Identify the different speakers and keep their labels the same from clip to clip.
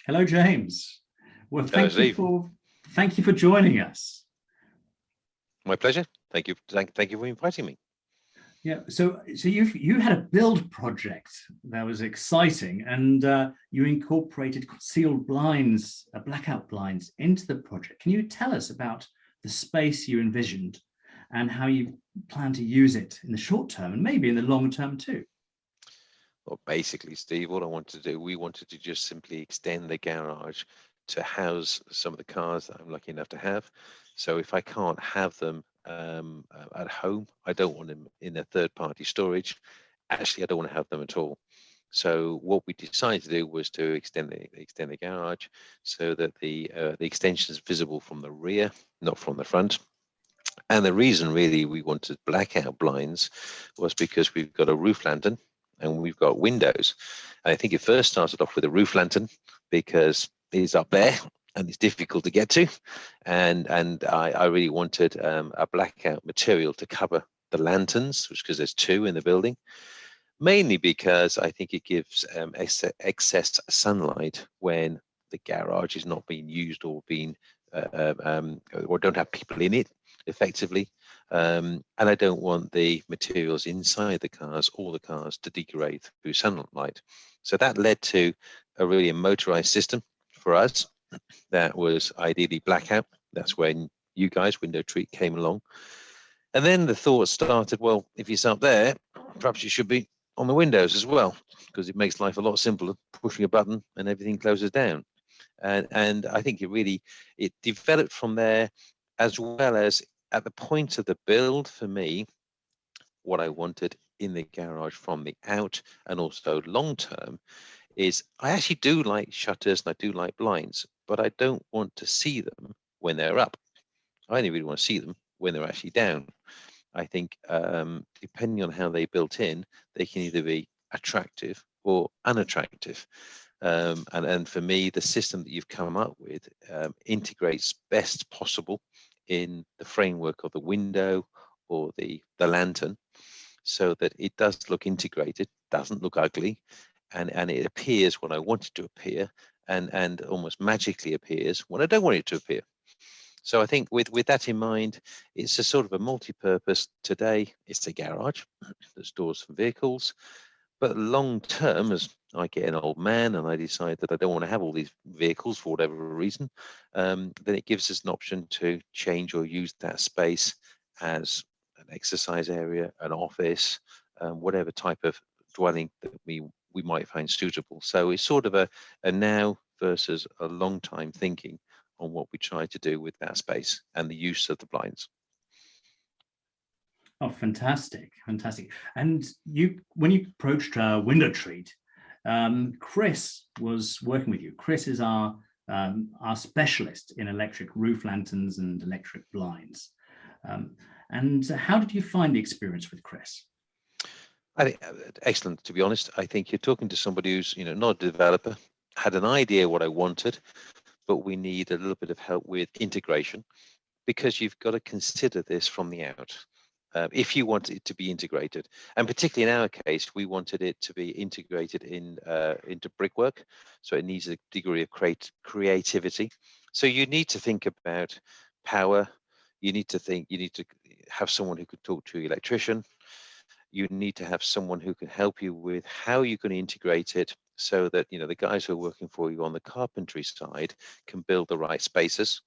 Speaker 1: Hello, James. Well,
Speaker 2: Hello, Steve.
Speaker 1: thank you for joining us.
Speaker 2: My pleasure. Thank you. Thank you for inviting me.
Speaker 1: Yeah. So you had a build project that was exciting, and you incorporated concealed blinds, blackout blinds, into the project. Can you tell us about the space you envisioned and how you plan to use it in the short term and maybe in the long term too?
Speaker 2: Well, basically, Steve, what I wanted to do, we wanted to just simply extend the garage to house some of the cars that I'm lucky enough to have. So if I can't have them at home, I don't want them in a third-party storage. Actually, I don't want to have them at all. So what we decided to do was to extend the garage so that the extension is visible from the rear, not from the front. And the reason really we wanted blackout blinds was because we've got a roof lantern and we've got windows. And I think it first started off with a roof lantern because it's up there and it's difficult to get to. And I really wanted a blackout material to cover the lanterns, which because there's two in the building, mainly because I think it gives excess sunlight when the garage is not being used or or don't have people in it effectively. And I don't want the materials inside the cars or the cars to degrade through sunlight. So that led to a motorized system for us that was ideally blackout. That's when you guys, WindowTreat, came along. And then the thought started, well, if it's up there, perhaps you should be on the windows as well, because it makes life a lot simpler, pushing a button and everything closes down. And I think it developed from there, as well as at the point of the build for me, what I wanted in the garage from the out and also long term is I actually do like shutters and I do like blinds, but I don't want to see them when they're up. I only really want to see them when they're actually down. I think depending on how they built in, they can either be attractive or unattractive. And for me, the system that you've come up with integrates best possible in the framework of the window or the lantern, so that it does look integrated, doesn't look ugly, and it appears when I want it to appear, and almost magically appears when I don't want it to appear. So I think with that in mind, it's a sort of a multi-purpose. Today, it's a garage that stores some vehicles. But long term, as I get an old man and I decide that I don't want to have all these vehicles for whatever reason, then it gives us an option to change or use that space as an exercise area, an office, whatever type of dwelling that we might find suitable. So it's sort of a now versus a long time thinking on what we try to do with that space and the use of the blinds.
Speaker 1: Oh, fantastic, fantastic. And when you approached WindowTreat, Chris was working with you. Chris is our specialist in electric roof lanterns and electric blinds. And how did you find the experience with Chris?
Speaker 2: I think excellent, to be honest. I think you're talking to somebody who's not a developer, had an idea what I wanted, but we need a little bit of help with integration, because you've got to consider this from the out. If you want it to be integrated, and particularly in our case, we wanted it to be integrated into brickwork, so it needs a degree of creativity. So you need to think about power. You need to have someone who could talk to your electrician. You need to have someone who can help you with how you can integrate it, so that the guys who are working for you on the carpentry side can build the right spaces.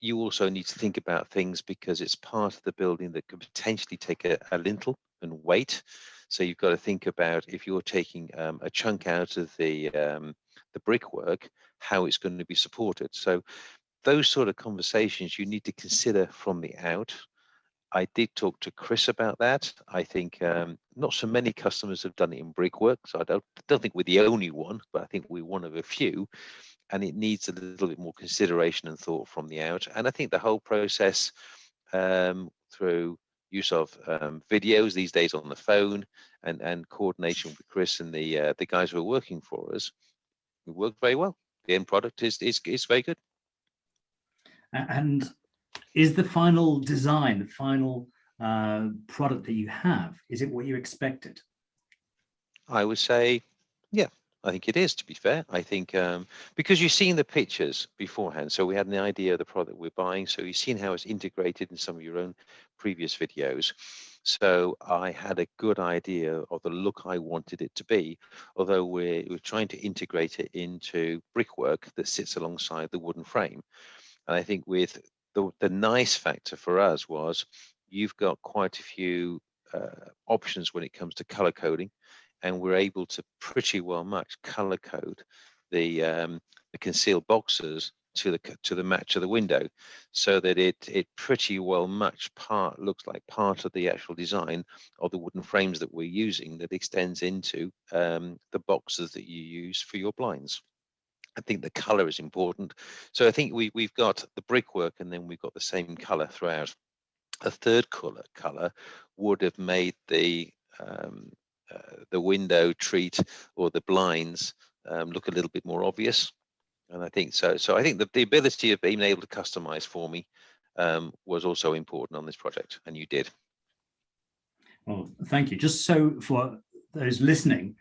Speaker 2: You also need to think about things because it's part of the building that could potentially take a lintel and weight. So you've got to think about, if you're taking a chunk out of the brickwork, how it's going to be supported. So those sort of conversations you need to consider from the out. I did talk to Chris about that. I think not so many customers have done it in brickwork, so I don't think we're the only one, but I think we're one of a few. And it needs a little bit more consideration and thought from the out. And I think the whole process, through use of videos these days on the phone, and coordination with Chris and the guys who are working for us, we work very well. The end product is very good.
Speaker 1: And is the final design, the final product that you have, is it what you expected?
Speaker 2: I would say, yeah, I think it is, to be fair. I think because you've seen the pictures beforehand, so we had an idea of the product we're buying. So you've seen how it's integrated in some of your own previous videos. So I had a good idea of the look I wanted it to be, although we're trying to integrate it into brickwork that sits alongside the wooden frame. And I think with the nice factor for us was you've got quite a few options when it comes to color coding, and we're able to pretty well much color code the concealed boxes to the match of the window, so that it pretty well much looks like part of the actual design of the wooden frames that we're using, that extends into the boxes that you use for your blinds. I think the color is important. So I think we've got the brickwork, and then we've got the same color throughout. A third color would have made the window treat or the blinds look a little bit more obvious. And I think so. So I think the ability of being able to customize for me was also important on this project, and you did.
Speaker 1: Well, thank you. Just so for those listening,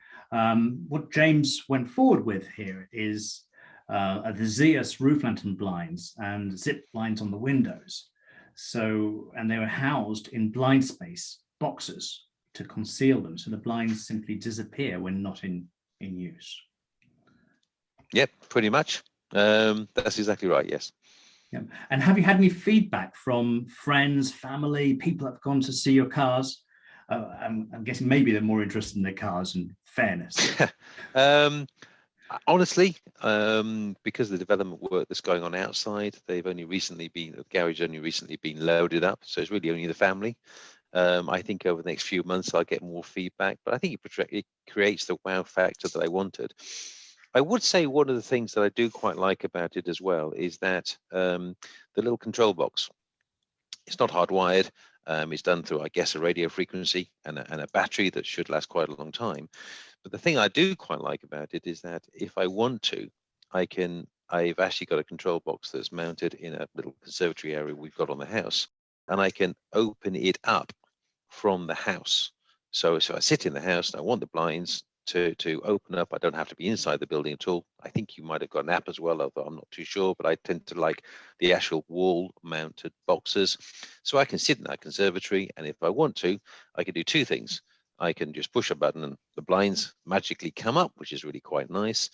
Speaker 1: what James went forward with here is the Zeus roof lantern blinds and zip blinds on the windows. So, and they were housed in blind space boxes to conceal them. So the blinds simply disappear when not in use.
Speaker 2: Yep, pretty much. That's exactly right, yes.
Speaker 1: Yeah. And have you had any feedback from friends, family, people that have gone to see your cars? I'm guessing maybe they're more interested in their cars, in fairness.
Speaker 2: Honestly, because of the development work that's going on outside, the garage only recently been loaded up, so it's really only the family. I think over the next few months I'll get more feedback, but I think it creates the wow factor that I wanted. I would say one of the things that I do quite like about it as well is that the little control box, it's not hardwired. It's done through, I guess, a radio frequency and a battery that should last quite a long time. But the thing I do quite like about it is that if I want to, I've actually got a control box that's mounted in a little conservatory area we've got on the house, and I can open it up from the house. So if I sit in the house and I want the blinds to open up, I don't have to be inside the building at all. I think you might have got an app as well, although I'm not too sure, but I tend to like the actual wall mounted boxes. So I can sit in that conservatory, and if I want to, I can do two things. I can just push a button and the blinds magically come up, which is really quite nice.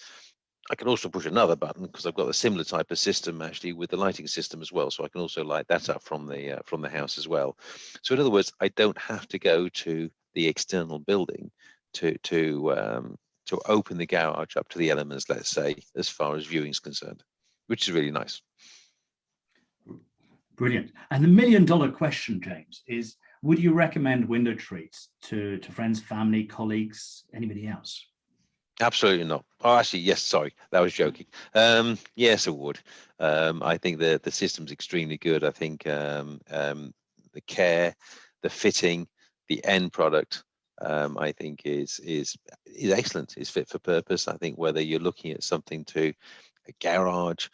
Speaker 2: I can also push another button because I've got a similar type of system actually with the lighting system as well. So I can also light that up from the house as well. So in other words, I don't have to go to the external building to open the garage up to the elements, let's say, as far as viewing is concerned, which is really nice.
Speaker 1: Brilliant. And the million-dollar question, James, is: would you recommend WindowTreat to friends, family, colleagues, anybody else?
Speaker 2: Absolutely not. Oh, actually, yes. Sorry, that was joking. Yes, I would. I think the system's extremely good. I think the care, the fitting, the end product, I think is excellent. Is fit for purpose. I think whether you're looking at something to a garage,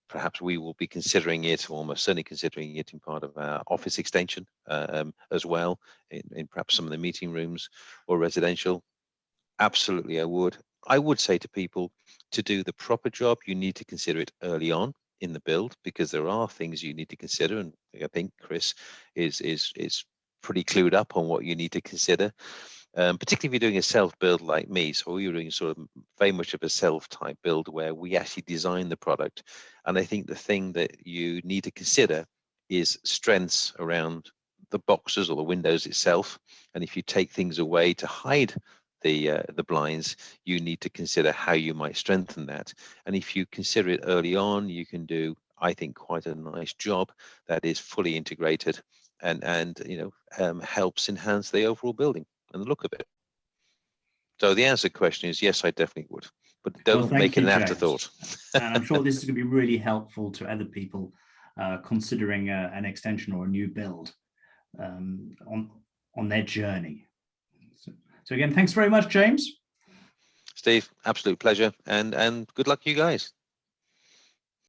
Speaker 2: perhaps we will be considering it, or almost certainly considering it in part of our office extension as well, in perhaps some of the meeting rooms or residential. Absolutely, I would. I would say to people, to do the proper job, you need to consider it early on in the build, because there are things you need to consider, and I think Chris is pretty clued up on what you need to consider. Particularly if you're doing a self-build like me. So you're doing sort of very much of a self-type build where we actually design the product. And I think the thing that you need to consider is strengths around the boxes or the windows itself. And if you take things away to hide the blinds, you need to consider how you might strengthen that. And if you consider it early on, you can do, I think, quite a nice job that is fully integrated and helps enhance the overall building and the look of it. So the answer to the question is yes, I definitely would, but don't make it an afterthought.
Speaker 1: And I'm sure this is going to be really helpful to other people considering an extension or a new build on their journey. So again, thanks very much, James.
Speaker 2: Steve, absolute pleasure, and good luck to you guys.